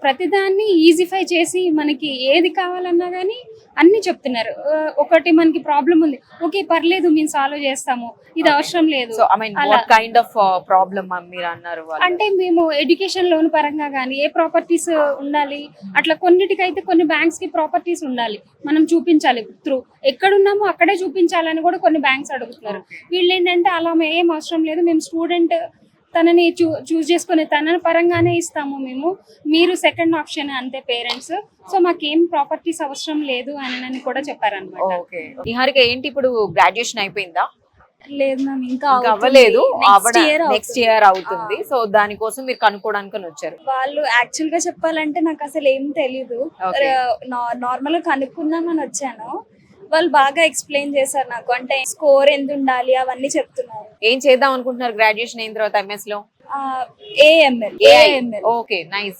ప్రతిదాన్ని ఈజీఫై చేసి మనకి ఏది కావాలన్నా కానీ అన్ని చెప్తున్నారు. ఒకటి మనకి ప్రాబ్లం ఉంది, ఓకే పర్లేదు మేము సాల్వ్ చేస్తాము, ఇది అవసరం లేదు. So I mean what kind of problem మీరు అన్నారు వాళ్ళు? అంటే మేము ఎడ్యుకేషన్ లోన్ పరంగా కానీ ఏ ప్రాపర్టీస్ ఉండాలి, అట్లా కొన్నిటికైతే కొన్ని బ్యాంక్స్ కి ప్రాపర్టీస్ ఉండాలి, మనం చూపించాలి త్రూ ఎక్కడున్నామో అక్కడే చూపించాలని కూడా కొన్ని బ్యాంక్స్ అడుగుతున్నారు. వీళ్ళు ఏంటంటే అలా ఏం అవసరం లేదు, మేము స్టూడెంట్ తనని చూస్ చేసుకునే తన పరంగానే ఇస్తాము మేము, మీరు సెకండ్ ఆప్షన్ అంతే పేరెంట్స్, సో మాకేం ప్రాపర్టీస్ అవసరం లేదు అని కూడా చెప్పారనమాట. ఓకే, నిహారిక ఏంటి ఇప్పుడు గ్రాడ్యుయేషన్ అయిపోయిందా? లేదు మ్యామ్, ఇంకా అవ్వలేదు, నెక్స్ట్ అవుతుంది. ఇయర్ అవుతుంది. సో దానికోసం మీరు కనుక్కోవడానికి వచ్చారు. వాళ్ళు యాక్చువల్ గా చెప్పాలంటే నాకు అసలు ఏం తెలీదు, Okay. నార్మల్ గా కనుక్కుందామని వచ్చాను. వాళ్ళు బాగా ఎక్స్ప్లెయిన్ చేశారు నాకు, అంటే స్కోర్ ఎంత ఉండాలి అవన్నీ చెప్తున్నారు. ఏం చేద్దాం అనుకుంటున్నారు గ్రాడ్యుయేషన్ అయిన తర్వాత ఎంఎస్ లో? ఏఎంఎల్. Okay, nice.